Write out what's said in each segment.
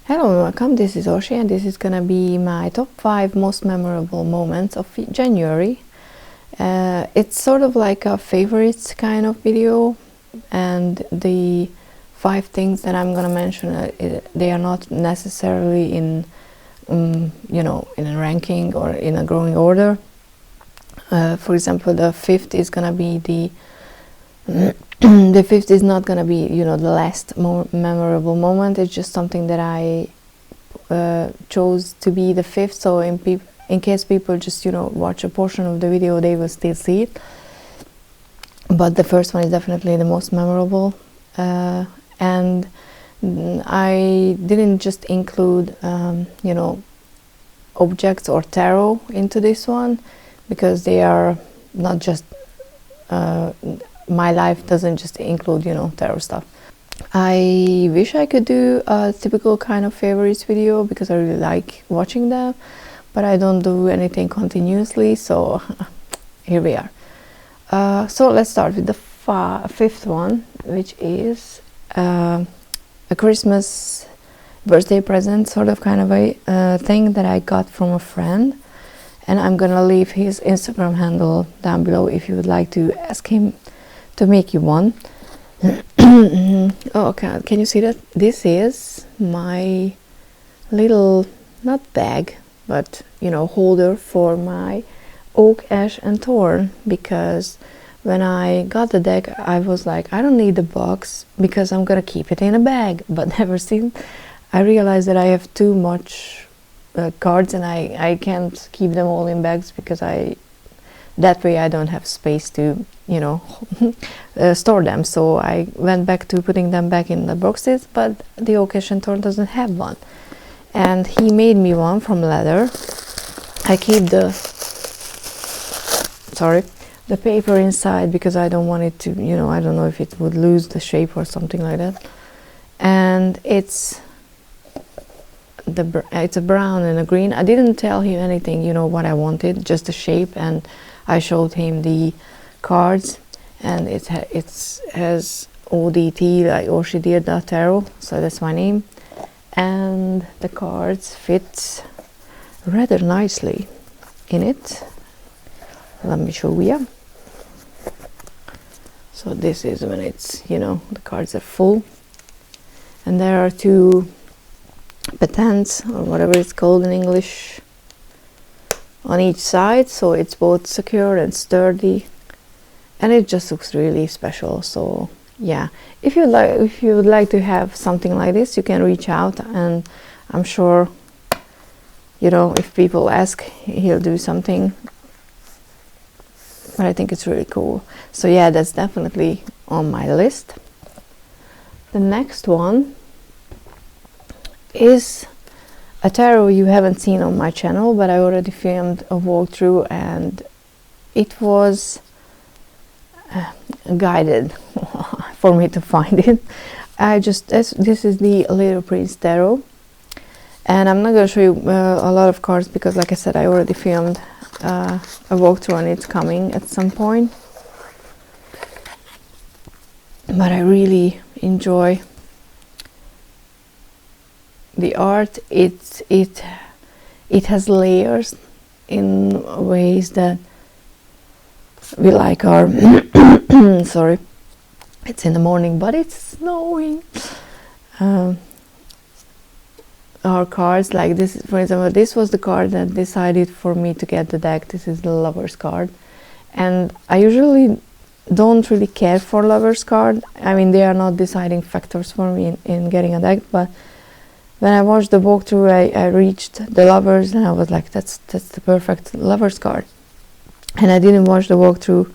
Hello and welcome, this is Oshi and this is gonna be my top 5 most memorable moments of January. It's sort of like a favorites kind of video, and the 5 things that I'm gonna mention, they are not necessarily in in a ranking or in a growing order. For example, the 5th is gonna be the 5th is not gonna be the last memorable moment. It's just something that I chose to be the 5th, so in case people just watch a portion of the video, they will still see it. But the first one is definitely the most memorable, and I didn't just include objects or tarot into this one, because they are not just my life doesn't just include tarot stuff. I wish I could do a typical kind of favorites video, because I really like watching them, but I don't do anything continuously, so here we are. So let's start with the 5th one, which is a Christmas birthday present, sort of kind of a thing that I got from a friend, and I'm gonna leave his Instagram handle down below if you would like to ask him to make you one. Oh, okay, can you see that? This is my little, not bag, but holder for my oak, ash and thorn, because when I got the deck I was like, I don't need the box because I'm gonna keep it in a bag. But ever since I realized that I have too much cards, and I can't keep them all in bags, because that way I don't have space to store them. So I went back to putting them back in the boxes, but the oak, ash and thorn doesn't have one, and he made me one from leather. I keep the paper inside because I don't want it to, I don't know if it would lose the shape or something like that. And it's a brown and a green. I didn't tell him anything, what I wanted, just the shape, and I showed him the cards, and it has ODT, like Tarot, so that's my name, and the cards fit rather nicely in it. Let me show you. So this is when it's the cards are full, and there are 2 patents, or whatever it's called in English, on each side, so it's both secure and sturdy, and it just looks really special. So yeah, if you would like to have something like this, you can reach out, and I'm sure if people ask, he'll do something. But I think it's really cool. So yeah, that's definitely on my list. The next one is a tarot you haven't seen on my channel, but I already filmed a walkthrough, and it was guided for me to find it. This is the Little Prince Tarot, and I'm not going to show you a lot of cards, because like I said, I already filmed a walkthrough, and it's coming at some point. But I really enjoy the art. It has layers in ways that we like our sorry, it's in the morning but it's snowing. Our cards, like this, for example, this was the card that decided for me to get the deck. This is the Lovers card, and I usually don't really care for Lovers card. I mean, they are not deciding factors for me in getting a deck, but when I watched the walkthrough, I reached the Lovers, and I was like, that's the perfect Lovers card. And I didn't watch the walkthrough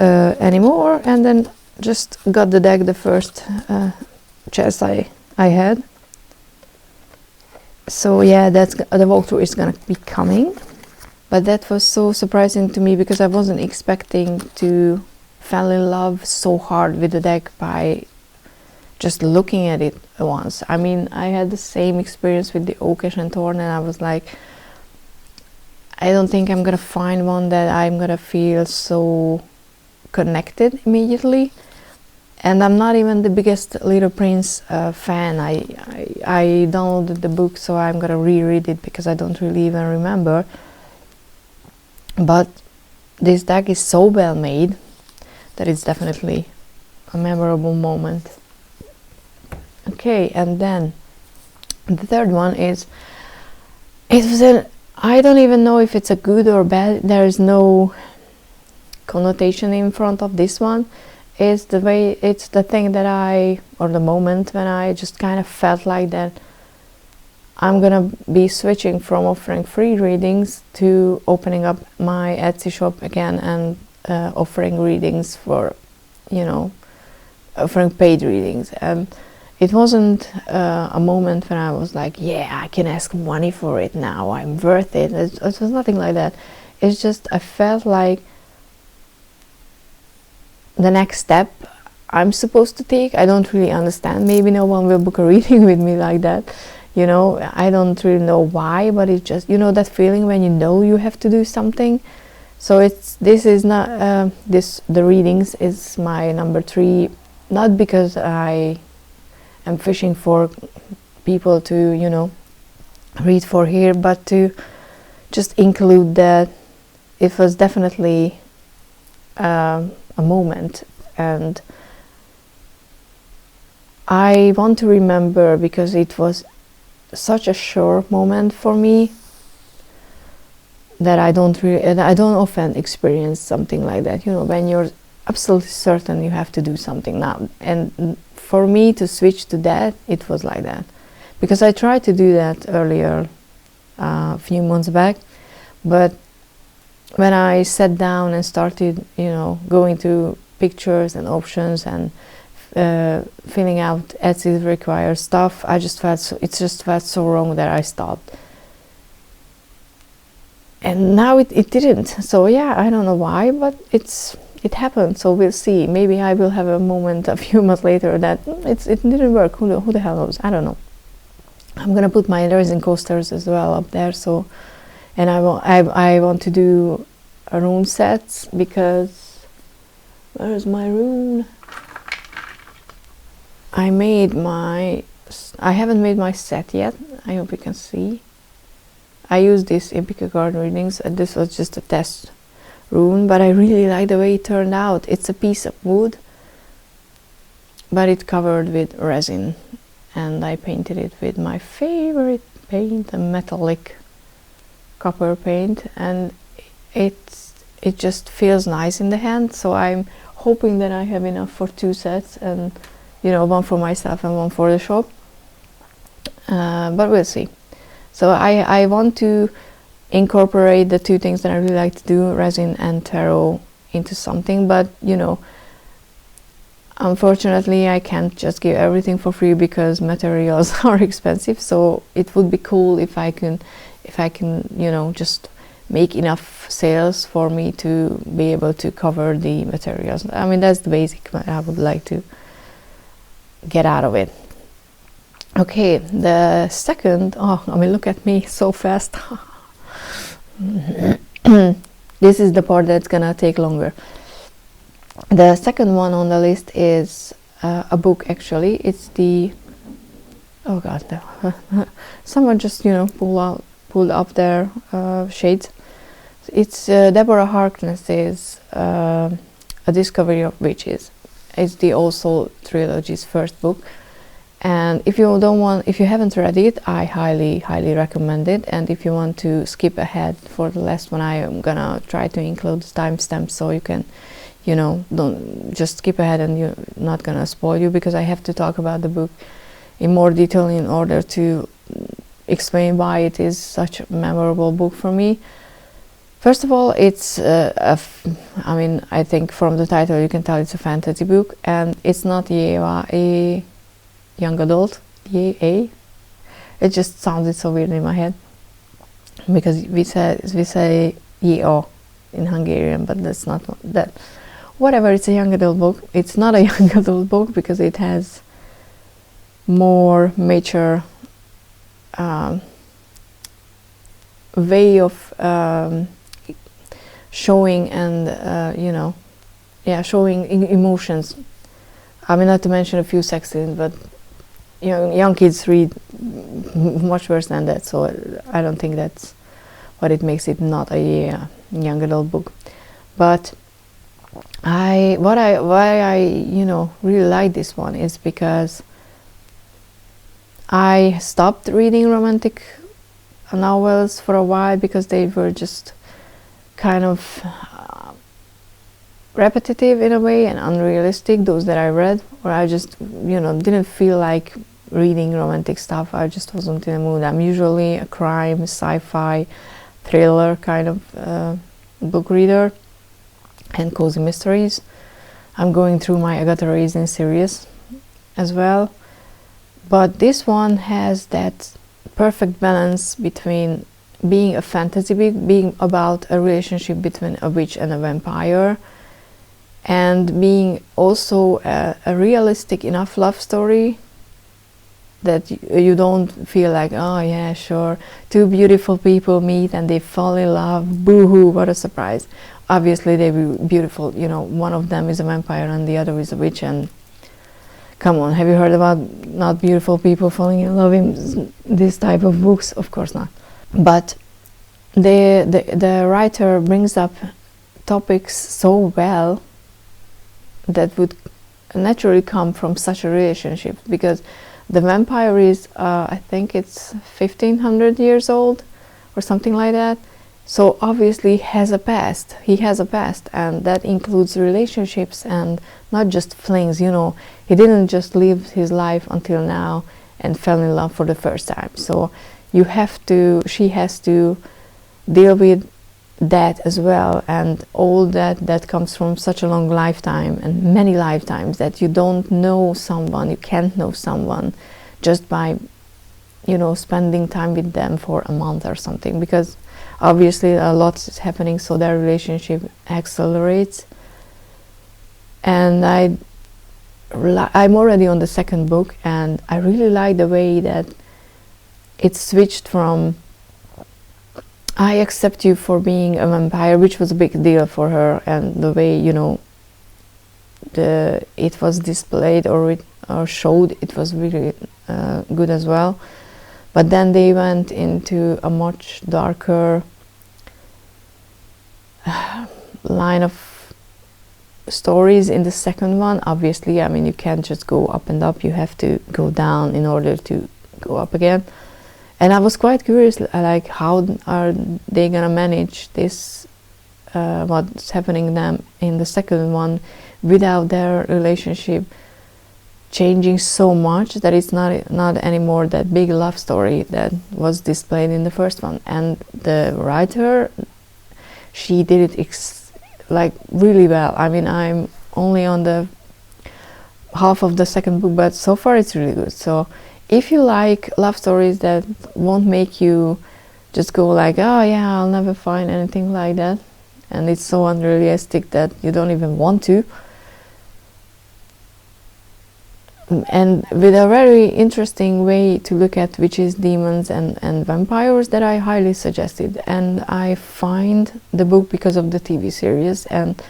anymore, and then just got the deck the first chance I had. So yeah, the walkthrough is gonna be coming, but that was so surprising to me, because I wasn't expecting to fall in love so hard with the deck by just looking at it once. I mean, I had the same experience with the oak, ash and thorn, and I was like, I don't think I'm gonna find one that I'm gonna feel so connected immediately. And I'm not even the biggest Little Prince fan. I downloaded the book, so I'm gonna reread it because I don't really even remember. But this deck is so well made that it's definitely a memorable moment. Okay, and then the third one is, I don't even know if it's a good or bad. There is no connotation in front of this one. It's the thing that or the moment when I just kind of felt like that I'm gonna be switching from offering free readings to opening up my Etsy shop again and offering readings for, offering paid readings. And it wasn't a moment when I was like, yeah, I can ask money for it now, I'm worth it. It was nothing like that. It's just I felt like the next step I'm supposed to take. I don't really understand. Maybe no one will book a reading with me like that. I don't really know why, but it's just, that feeling when you have to do something. So the readings is my number 3, not because I am fishing for people to, read for here, but to just include that it was definitely a moment, and I want to remember because it was such a sure moment for me that I don't often experience something like that, when you're absolutely certain you have to do something now. And for me to switch to that, it was like that, because I tried to do that earlier, a few months back, but when I sat down and started, going through pictures and options and filling out Etsy required stuff, it just felt so wrong that I stopped. And now it didn't. So yeah, I don't know why, but it happened. So we'll see. Maybe I will have a moment a few months later that it didn't work. Who the hell knows? I don't know. I'm gonna put my resin coasters as well up there. So. And I want to do rune sets, because where is my rune? I haven't made my set yet. I hope you can see. I used this in Pick a Garden readings, and this was just a test rune, but I really like the way it turned out. It's a piece of wood, but it's covered with resin, and I painted it with my favorite paint, a metallic copper paint, and it just feels nice in the hand. So I'm hoping that I have enough for 2 sets, and one for myself and one for the shop, but we'll see. So I want to incorporate the 2 things that I really like to do, resin and tarot, into something, but unfortunately I can't just give everything for free because materials are expensive. So it would be cool if I can just make enough sales for me to be able to cover the materials. I mean, that's the basic I would like to get out of it. Okay, the second, look at me so fast. This is the part that's gonna take longer. The second one on the list is a book, actually. It's the, oh god, someone just pulled up their shades. It's Deborah Harkness's A Discovery of Witches. It's the All Soul trilogy's first book, and if you haven't read it, I highly recommend it. And if you want to skip ahead for the last one, I am gonna try to include timestamps so you can don't just skip ahead, and you're not gonna spoil you, because I have to talk about the book in more detail in order to explain why it is such a memorable book for me. First of all, it's I think from the title you can tell it's a fantasy book, and it's not a young adult. It just sounded so weird in my head, because we say YA in Hungarian, but that's not that. Whatever, it's a young adult book. It's not a young adult book because it has more mature way of showing and showing emotions. I mean, not to mention a few sex scenes, but young kids read much worse than that, so I don't think that's what it makes it not a young adult book. But why I really like this one is because I stopped reading romantic novels for a while because they were just kind of repetitive in a way and unrealistic, those that I read, or I just didn't feel like reading romantic stuff. I just wasn't in the mood. I'm usually a crime, sci-fi, thriller kind of book reader, and cozy mysteries. I'm going through my Agatha Christie series as well, but this one has that perfect balance between being a fantasy book, being about a relationship between a witch and a vampire, and being also a realistic enough love story that you don't feel like, oh yeah, sure, two beautiful people meet and they fall in love, boo-hoo, what a surprise. Obviously they were beautiful, one of them is a vampire and the other is a witch, and come on, have you heard about not beautiful people falling in love in this type of books? Of course not. But the writer brings up topics so well that would naturally come from such a relationship, because the vampire is, I think it's 1500 years old or something like that. So obviously he has a past, and that includes relationships and not just flings. He didn't just live his life until now and fell in love for the first time. So she has to deal with that as well, and all that comes from such a long lifetime and many lifetimes, that you don't know someone, you can't know someone just by spending time with them for a month or something, because obviously a lot is happening, so their relationship accelerates. And I'm already on the second book, and I really like the way that it switched from I accept you for being a vampire, which was a big deal for her, and the way it was displayed or showed, it was really good as well. But then they went into a much darker line of stories in the second one. Obviously, I mean, you can't just go up and up, you have to go down in order to go up again. And I was quite curious, like, how are they gonna manage this, what's happening to them in the second one, without their relationship changing so much that it's not anymore that big love story that was displayed in the first one. And the writer, she did it really well. I mean, I'm only on the half of the second book, but so far it's really good. So if you like love stories that won't make you just go like, oh yeah, I'll never find anything like that, and it's so unrealistic that you don't even want to, and with a very interesting way to look at witches, demons and vampires, that I highly suggested. And I find the book because of the TV series, and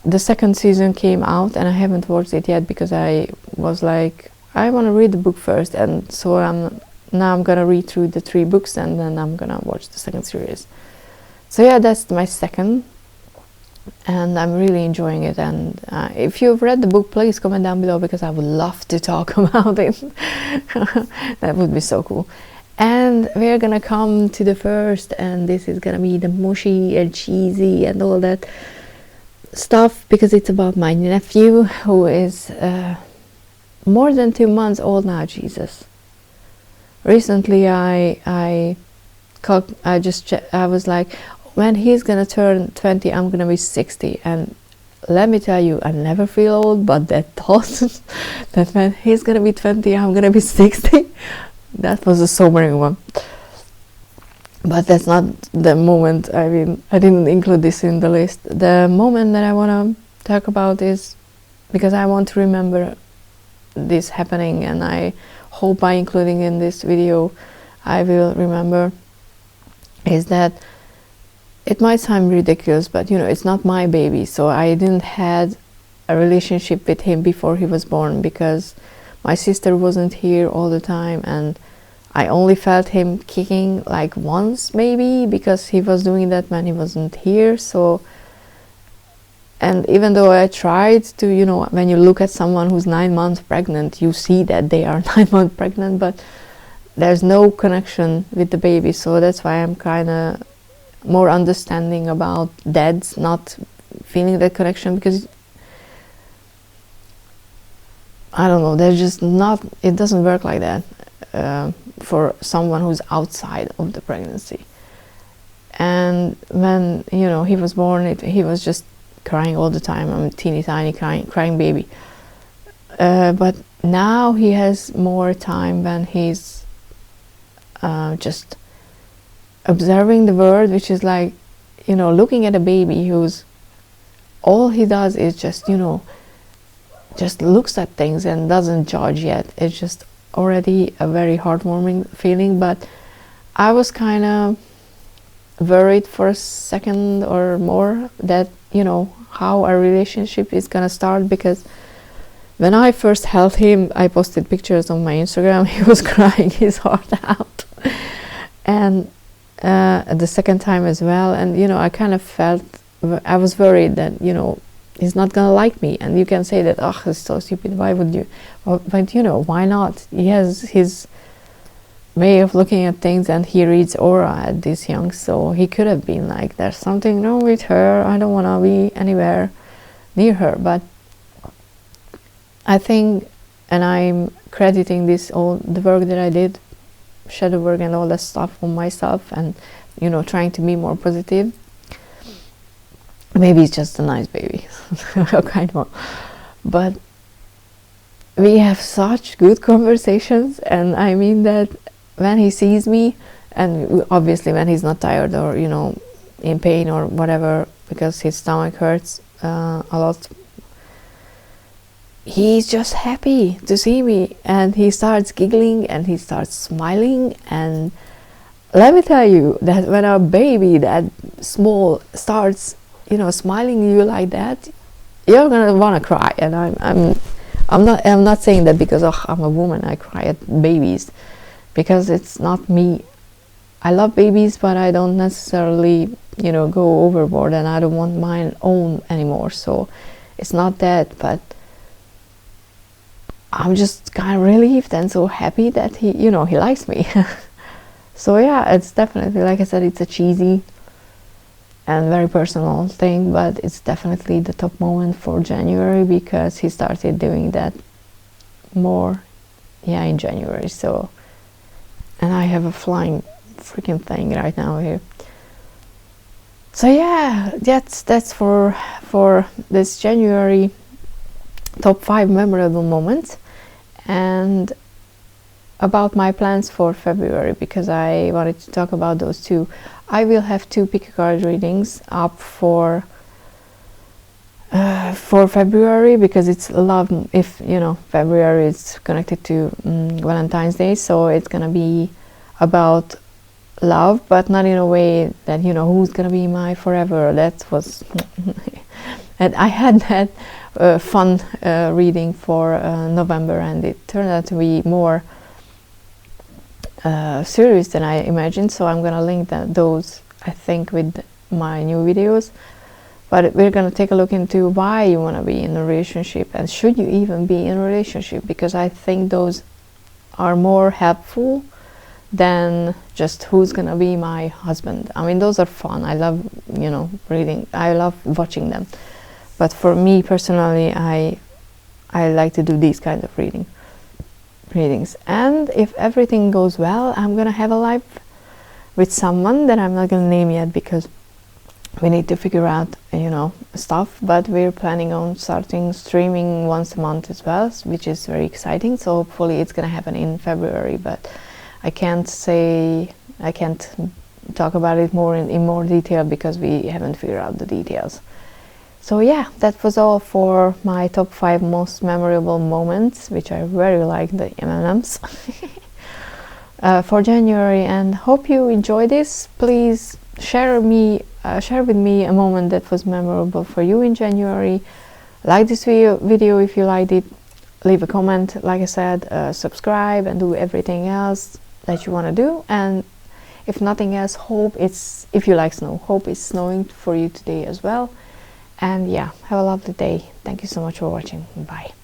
the second season came out and I haven't watched it yet because I was like, I want to read the book first, and so I'm gonna read through the 3 books and then I'm gonna watch the second series. So yeah, that's my second, and I'm really enjoying it. And if you've read the book, please comment down below, because I would love to talk about it. That would be so cool. And we're gonna come to the first, and this is gonna be the mushy and cheesy and all that stuff, because it's about my nephew, who is more than 2 months old now. Jesus. Recently I was like, when he's gonna turn 20, I'm gonna be 60. And let me tell you, I never feel old, but that thought that when he's gonna be 20, I'm gonna be 60, that was a sobering one. But that's not the moment. I mean, I didn't include this in the list. The moment that I want to talk about is, because I want to remember this happening, and I hope by including in this video I will remember, is that it might sound ridiculous, but it's not my baby, so I didn't had a relationship with him before he was born, because my sister wasn't here all the time, and I only felt him kicking like once maybe, because he was doing that when he wasn't here. So, and even though I tried to, you know, when you look at someone who's 9 months pregnant, you see that they are 9 months pregnant, but there's no connection with the baby. So that's why I'm kind of more understanding about dads not feeling that connection, because I don't know, there's just not, it doesn't work like that for someone who's outside of the pregnancy. And when, you know, he was born, he was just crying all the time. I'm a teeny tiny crying baby. But now he has more time when he's just observing the world, which is like, you know, looking at a baby who's, all he does is just, you know, just looks at things and doesn't judge yet. It's just already a very heartwarming feeling. But I was kind of worried for a second or more that, you know, how our relationship is gonna start, because when I first held him, I posted pictures on my Instagram, he was crying his heart out. And the second time as well, and you know, I kind of felt, I was worried that, you know, he's not gonna like me. And you can say that, oh, it's so stupid, why would you? Well, but you know, why not? He has his way of looking at things, and he reads aura at this young, so he could have been like, there's something wrong with her, I don't want to be anywhere near her. But I think, and I'm crediting this, all the work that I did, shadow work and all that stuff on myself, and you know, trying to be more positive. Maybe it's just a nice baby, kind of, but we have such good conversations. And I mean that when he sees me, and obviously when he's not tired or, you know, in pain or whatever, because his stomach hurts a lot, he's just happy to see me, and he starts giggling and he starts smiling. And let me tell you that when a baby that small starts, you know, smiling at you like that, you're gonna want to cry. And I'm not saying that because, oh, I'm a woman, I cry at babies, because it's not me. I love babies, but I don't necessarily, you know, go overboard, and I don't want my own anymore. So it's not that, but I'm just kind of relieved and so happy that he, you know, he likes me. So yeah, it's definitely, like I said, it's a cheesy and very personal thing, but it's definitely the top moment for January, because he started doing that more, yeah, in January. So, and I have a flying freaking thing right now here. So yeah, that's for this January top 5 memorable moments. And about my plans for February, because I wanted to talk about those too. I will have 2 pick a card readings up for February, because it's love. If you know, February is connected to Valentine's Day, so it's gonna be about love, but not in a way that, you know, who's gonna be my forever. That was and I had that fun reading for November, and it turned out to be more serious than I imagined. So I'm gonna link those, I think, with my new videos. But we're gonna take a look into why you want to be in a relationship, and should you even be in a relationship, because I think those are more helpful than just who's gonna be my husband. I mean, those are fun. I love, you know, reading. I love watching them. But for me personally, I like to do these kinds of readings. And if everything goes well, I'm gonna have a live with someone that I'm not gonna name yet, because we need to figure out, you know, stuff. But we're planning on starting streaming once a month as well, which is very exciting. So hopefully it's gonna happen in February, but I can't talk about it more in more detail, because we haven't figured out the details. So yeah, that was all for my top 5 most memorable moments, which I very like, the M&Ms for January. And hope you enjoy this. Please share with me a moment that was memorable for you in January. like this video if you liked it. Leave a comment, like I said, subscribe, and do everything else that you want to do. And if nothing else, if you like snow, hope it's snowing for you today as well. And yeah, have a lovely day. Thank you so much for watching. Bye.